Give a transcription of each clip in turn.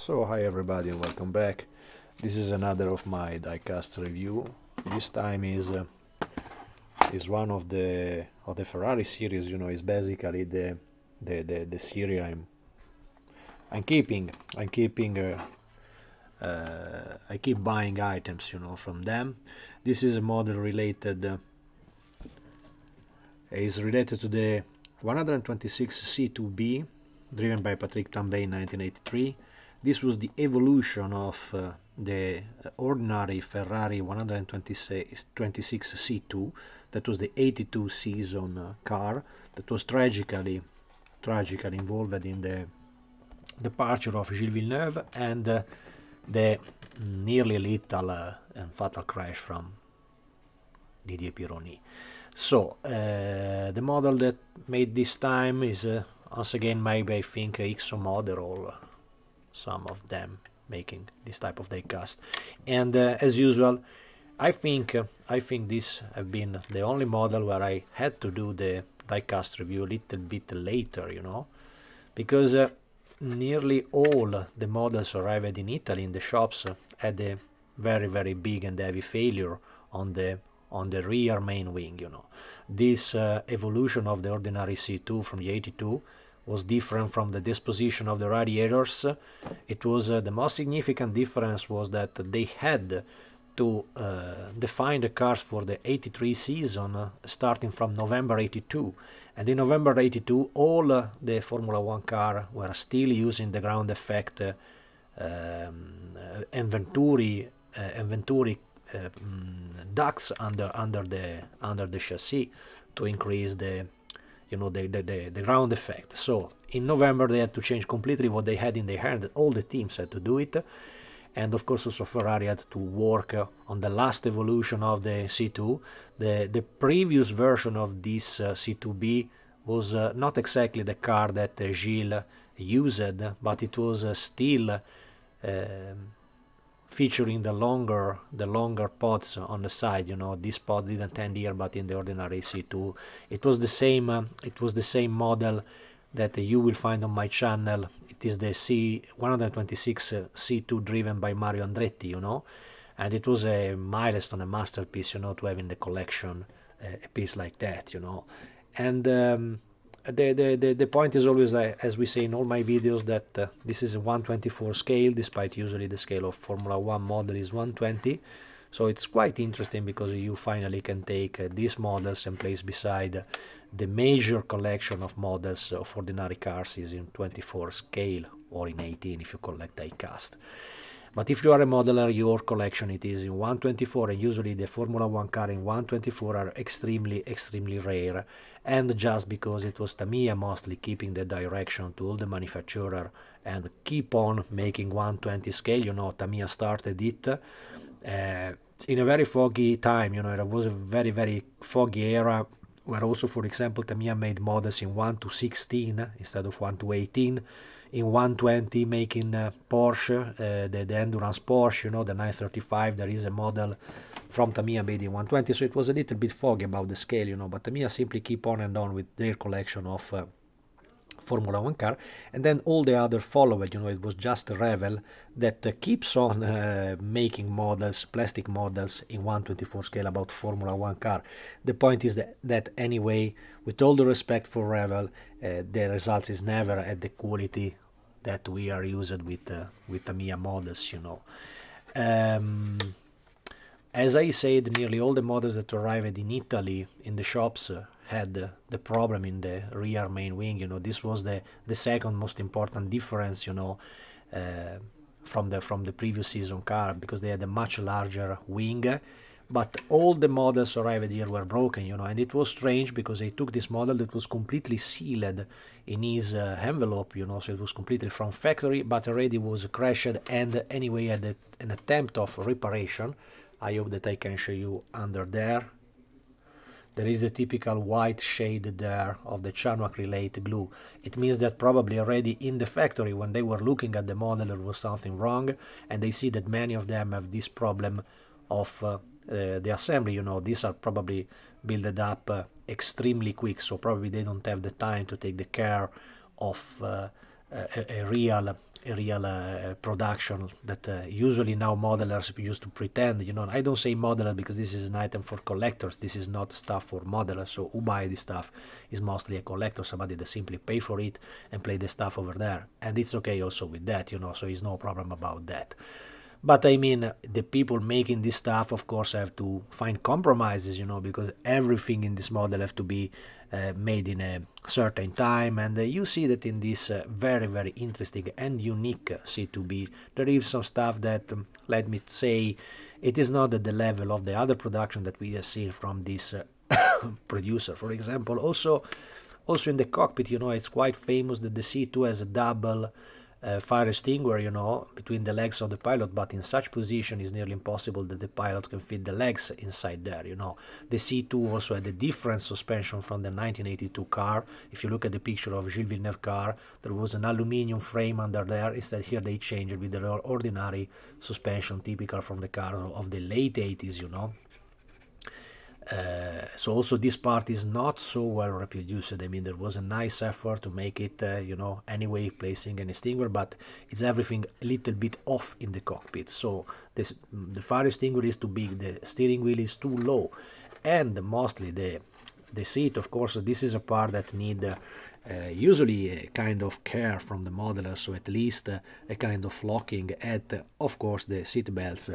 So hi everybody and welcome back. This is another of my diecast review. This time is one of the Ferrari series. Is basically the series I'm keeping. I keep buying items, from them. This is a model related. Is related to the 126 c2b, driven by Patrick Tambay in 1983. This was the evolution of the ordinary Ferrari 126 C2. That was the 82 season car that was tragically involved in the departure of Gilles Villeneuve and the nearly lethal and fatal crash from Didier Pironi. So the model that made this time is once again maybe I think Exo model, or some of them making this type of diecast. And as usual, I think this have been the only model where I had to do the diecast review a little bit later, because nearly all the models arrived in Italy in the shops had a very big and heavy failure on the rear main wing. This evolution of the ordinary C2 from the 82 was different from the disposition of the radiators. It was the most significant difference was that they had to define the cars for the 83 season starting from November 82, and in November 82 all the Formula 1 car were still using the ground effect Venturi ducts under the chassis to increase the ground effect. So in November they had to change completely what they had in their hand. All the teams had to do it, and of course also Ferrari had to work on the last evolution of the C2. The previous version of this C2B was not exactly the car that Gilles used, but it was still featuring the longer pods on the side. This pod didn't end here, but in the ordinary C2 it was the same model that you will find on my channel. It is the C126 C2 driven by Mario Andretti, and it was a milestone, a masterpiece, to have in the collection a piece like that, and the point is always, as we say in all my videos, that this is a 124 scale, despite usually the scale of Formula 1 model is 120. So it's quite interesting because you finally can take these models and place beside the major collection of models of ordinary cars is in 24 scale, or in 18 if you collect diecast. But if you are a modeler, your collection it is in 124, and usually the Formula 1 car in 124 are extremely rare, and just because it was Tamiya mostly keeping the direction to all the manufacturer and keep on making 120 scale. Tamiya started it in a very foggy time. It was a very foggy era where also, for example, Tamiya made models in 1 to 16 instead of 1 to 18. In 120, making Porsche, the endurance Porsche, the 935, there is a model from Tamiya made in 120, so it was a little bit foggy about the scale, but Tamiya simply keep on and on with their collection of Formula 1 car, and then all the other followed. It was just Revel that keeps on making models, plastic models in 124 scale about Formula 1 car. The point is that anyway, with all the respect for Revel, the result is never at the quality that we are used with Tamiya models. As I said, nearly all the models that arrived in Italy in the shops had the problem in the rear main wing. This was the second most important difference, from the previous season car, because they had a much larger wing. But all the models arrived here were broken, and it was strange because they took this model that was completely sealed in his envelope, so it was completely from factory, but already was crashed, and anyway had an attempt of reparation. I hope that I can show you under there. There is a typical white shade there of the Chano acrylate glue. It means that probably already in the factory, when they were looking at the model, there was something wrong, and they see that many of them have this problem of the assembly. These are probably built up extremely quick, so probably they don't have the time to take the care of a real production that usually now modelers used to pretend. I don't say modeler because this is an item for collectors. This is not stuff for modelers. So who buy this stuff is mostly a collector, somebody that simply pay for it and play the stuff over there, and it's okay also with that, so it's no problem about that. But I mean, the people making this stuff, of course, have to find compromises, because everything in this model have to be made in a certain time. And you see that in this very, very interesting and unique C2B, there is some stuff that, let me say, it is not at the level of the other production that we have seen from this producer. For example, also in the cockpit, it's quite famous that the C2 has a double fire extinguisher, between the legs of the pilot, but in such position it's nearly impossible that the pilot can fit the legs inside there. The C2 also had a different suspension from the 1982 car. If you look at the picture of Gilles Villeneuve car, there was an aluminium frame under there. Instead, here they changed it with the ordinary suspension typical from the car of the late 80s. So also this part is not so well reproduced. I mean, there was a nice effort to make it, anyway, placing an extinguisher, but it's everything a little bit off in the cockpit. So the fire extinguisher is too big, the steering wheel is too low, and mostly the seat, of course, this is a part that need usually a kind of care from the modeler, so at least a kind of locking at, of course, the seat belts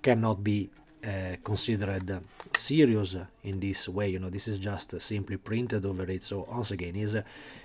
cannot be considered serious in this way. This is just simply printed over it. So once again, is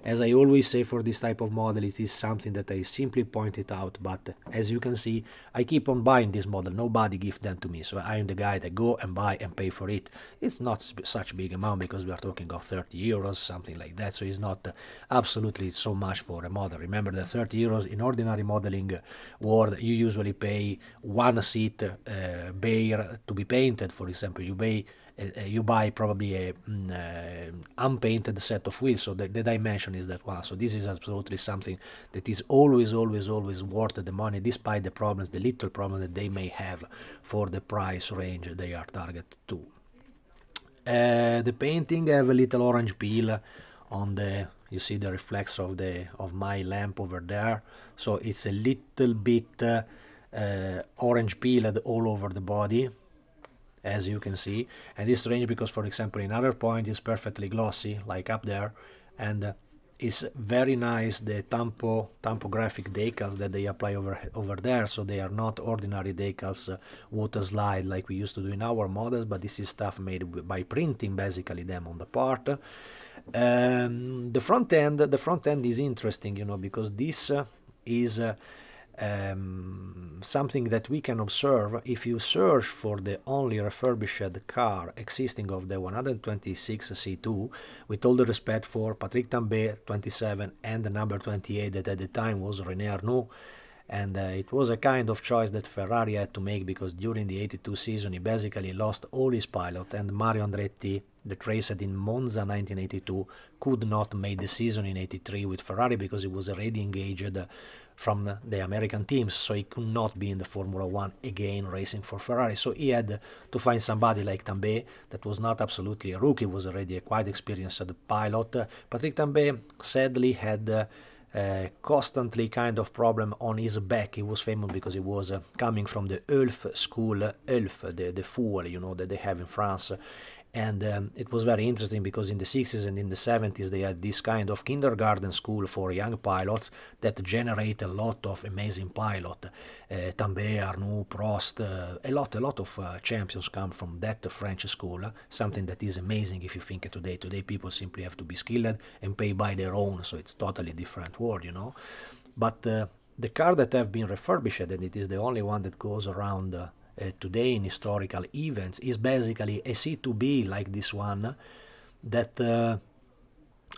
as I always say for this type of model, it is something that I simply pointed out. But as you can see, I keep on buying this model. Nobody gives them to me, so I am the guy that go and buy and pay for it. It's not such big amount because we are talking of 30 euros, something like that. So it's not absolutely so much for a model. Remember that 30 euros in ordinary modeling world, you usually pay one seat bare to be painted. For example, you buy probably a unpainted set of wheels, so the dimension is that one. So this is absolutely something that is always worth the money, despite the problems, the little problem that they may have for the price range they are targeted to. The painting have a little orange peel on the, you see the reflex of my lamp over there, so it's a little bit orange peeled all over the body, as you can see. And it's strange because, for example, in other point it's perfectly glossy, like up there, and it's very nice the tampographic decals that they apply over there. So they are not ordinary decals, water slide like we used to do in our models, but this is stuff made by printing basically them on the part. The front end is interesting, because this is something that we can observe if you search for the only refurbished car existing of the 126 C2, with all the respect for Patrick Tambay 27 and the number 28 that at the time was René Arnoux. And it was a kind of choice that Ferrari had to make, because during the 82 season he basically lost all his pilot, and Mario Andretti, that raced in Monza 1982, could not make the season in 83 with Ferrari because he was already engaged from the American teams, so he could not be in the Formula 1 again racing for Ferrari. So he had to find somebody like Tambay that was not absolutely a rookie, was already a quite experienced pilot. Patrick Tambay sadly had constantly kind of problem on his back. He was famous because he was coming from the Elf school, Elf, the fool, that they have in France. And it was very interesting because in the 60s and in the 70s they had this kind of kindergarten school for young pilots that generate a lot of amazing pilots. Tambay, Arnoux, Prost, a lot of champions come from that French school, something that is amazing if you think today. Today people simply have to be skilled and pay by their own, so it's totally different world, But the car that have been refurbished, and it is the only one that goes around today in historical events, is basically a C2B like this one that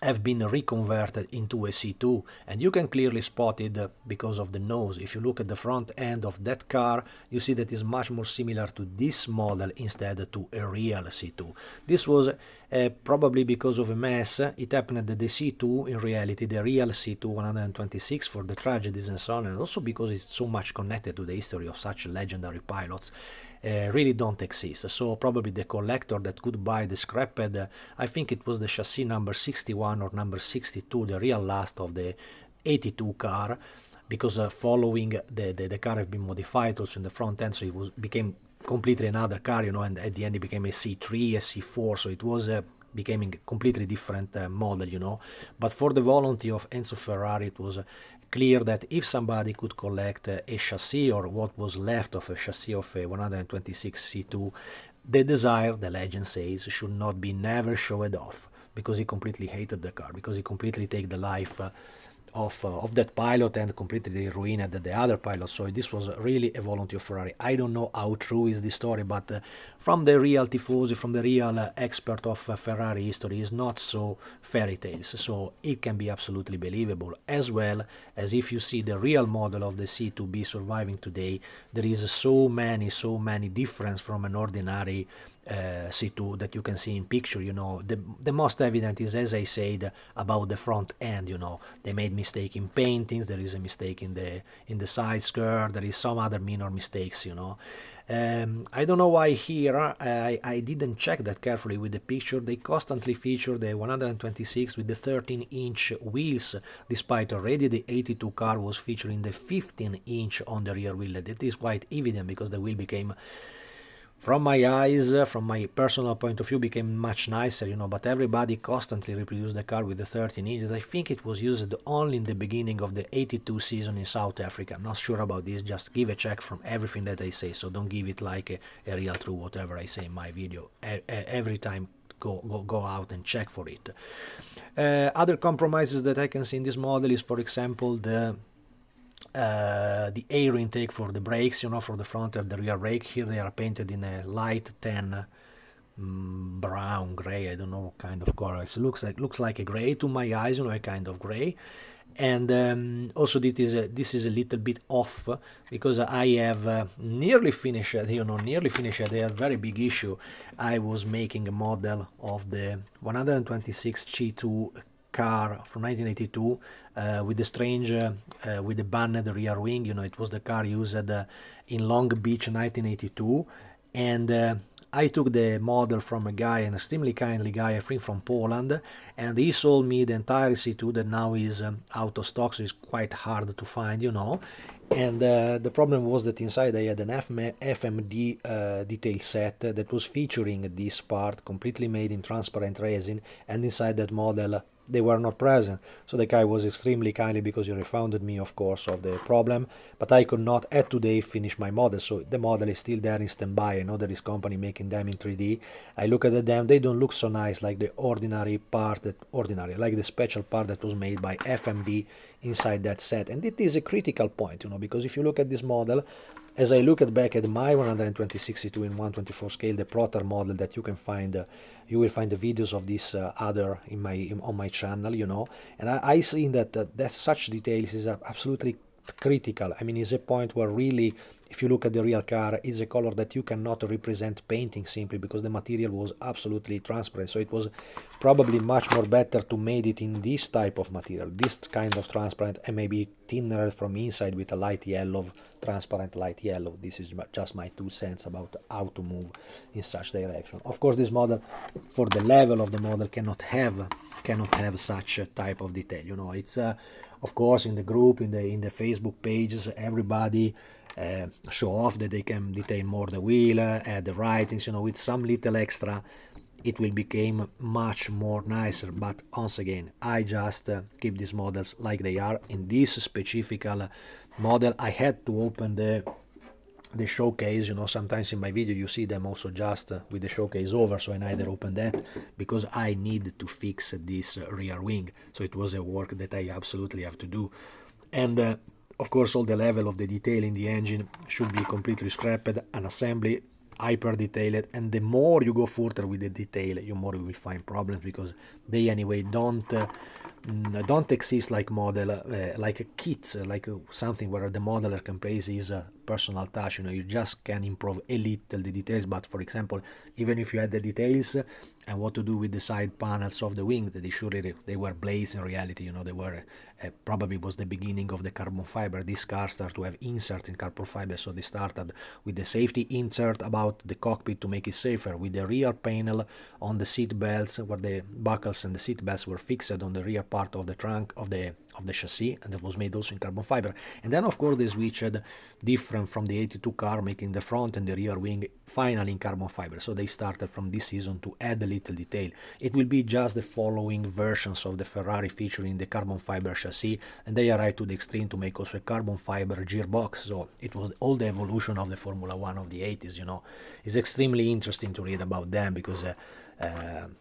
have been reconverted into a C2, and you can clearly spot it because of the nose. If you look at the front end of that car, you see that is much more similar to this model instead to a real C2. This was probably because of a mess. It happened that the C2, in reality, the real C2 126 for the tragedies and so on, and also because it's so much connected to the history of such legendary pilots, really don't exist. So probably the collector that could buy the scrapped, I think it was the chassis number 61 or number 62, the real last of the 82 car, because following the car have been modified also in the front end, so it was became completely another car, you know, and at the end it became a C3, a C4, so it was becoming a completely different model, you know. But for the volunteer of Enzo Ferrari, it was clear that if somebody could collect a chassis or what was left of a chassis of a 126 C2, the desire, the legend says, should not be never showed off, because he completely hated the car, because he completely take the life of that pilot and completely ruined the other pilot. So this was really a volunteer of Ferrari. I don't know how true is this story, but from the real tifosi, from the real expert of Ferrari history, is not so fairy tales, so it can be absolutely believable. As well as if you see the real model of the C2B surviving today, there is so many difference from an ordinary C2 that you can see in picture, you know. The most evident is, as I said, about the front end, you know. They made mistake in paintings, there is a mistake in the side skirt, there is some other minor mistakes, you know. I don't know why here, I didn't check that carefully with the picture. They constantly feature the 126 with the 13-inch wheels, despite already the 82 car was featuring the 15-inch on the rear wheel. That is quite evident, because the wheel became, from my eyes, from my personal point of view, became much nicer, you know, but everybody constantly reproduced the car with the 13 inches. I think it was used only in the beginning of the 82 season in South Africa. I'm not sure about this, just give a check from everything that I say, so don't give it like a real true whatever I say in my video. Every time go out and check for it. Other compromises that I can see in this model is, for example, the air intake for the brakes, you know, for the front and the rear brake. Here they are painted in a light tan brown gray, I don't know what kind of color. It looks like a gray to my eyes, you know, a kind of gray. And also this is a little bit off, because I have nearly finished, you know, a very big issue. I was making a model of the 126 G2 car from 1982 with the strange with the banned rear wing, you know. It was the car used in Long Beach 1982, and I took the model from a guy, an extremely kindly guy, I think from Poland, and he sold me the entire C2 that now is out of stock, so it's quite hard to find, you know. And the problem was that inside I had an FMD detail set that was featuring this part completely made in transparent resin, and inside that model they were not present. So the guy was extremely kindly, because he refunded me, of course, of the problem, but I could not at today finish my model, so the model is still there in standby. I know there is company making them in 3D. I look at them, they don't look so nice like the ordinary part, like the special part that was made by FMD inside that set. And it is a critical point, you know, because if you look at this model, as I look back at my 162 in 124 scale, the Protar model that you can find, you will find the videos of this other on my channel, you know, and I see that that such details is absolutely critical. I mean, it's a point where really, if you look at the real car, it's a color that you cannot represent painting simply, because the material was absolutely transparent. So it was probably much more better to made it in this type of material, this kind of transparent, and maybe thinner from inside with a light yellow, transparent light yellow. This is just my 2 cents about how to move in such direction. Of course, this model, for the level of the model, cannot have such a type of detail, you know. It's of course, in the group, in the Facebook pages, everybody show off that they can detail more the wheel, add the writings, you know, with some little extra it will become much more nicer. But once again, I just keep these models like they are. In this specific model, I had to open the showcase, you know. Sometimes in my video you see them also just with the showcase over, so I neither open that, because I need to fix this rear wing, so it was a work that I absolutely have to do. And of course, all the level of the detail in the engine should be completely scrapped, an assembly hyper detailed, and the more you go further with the detail, the more you will find problems, because they anyway don't exist like model, like a kit, like something where the modeler can place his personal touch, you know. You just can improve a little the details, but for example, even if you had the details and what to do with the side panels of the wing, they were blades in reality, you know. They were probably was the beginning of the carbon fiber. This car started to have inserts in carbon fiber, so they started with the safety insert about the cockpit to make it safer, with the rear panel on the seat belts, where the buckles and the seat belts were fixed on the rear part of the trunk of of the chassis, and that was made also in carbon fiber. And then of course they switched different from the 82 car, making the front and the rear wing finally in carbon fiber. So they started from this season to add a little detail. It will be just the following versions of the Ferrari featuring the carbon fiber chassis, and they arrived to the extreme to make also a carbon fiber gearbox. So it was all the evolution of the Formula One of the 80s, you know. It's extremely interesting to read about them because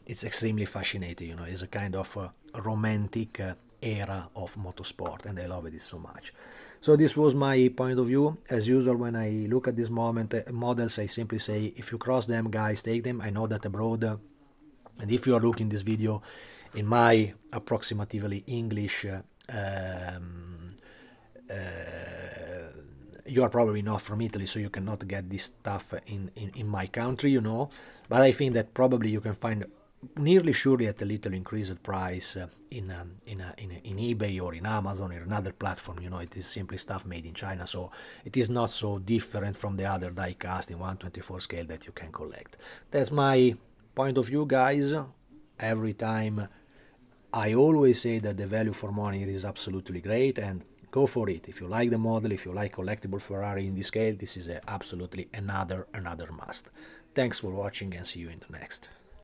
it's extremely fascinating, you know. It's a kind of romantic era of motorsport, and I love it so much. So this was my point of view. As usual, when I look at this models, I simply say, if you cross them, guys, take them. I know that abroad, and if you are looking this video in my approximately English, you are probably not from Italy, so you cannot get this stuff in my country, you know. But I think that probably you can find nearly surely at a little increased price in eBay or in Amazon or another platform. You know, it is simply stuff made in China, so it is not so different from the other die cast in 1/24 scale that you can collect. That's my point of view, guys. Every time I always say that the value for money is absolutely great, and go for it. If you like the model, if you like collectible Ferrari in this scale, this is absolutely another must. Thanks for watching, and see you in the next.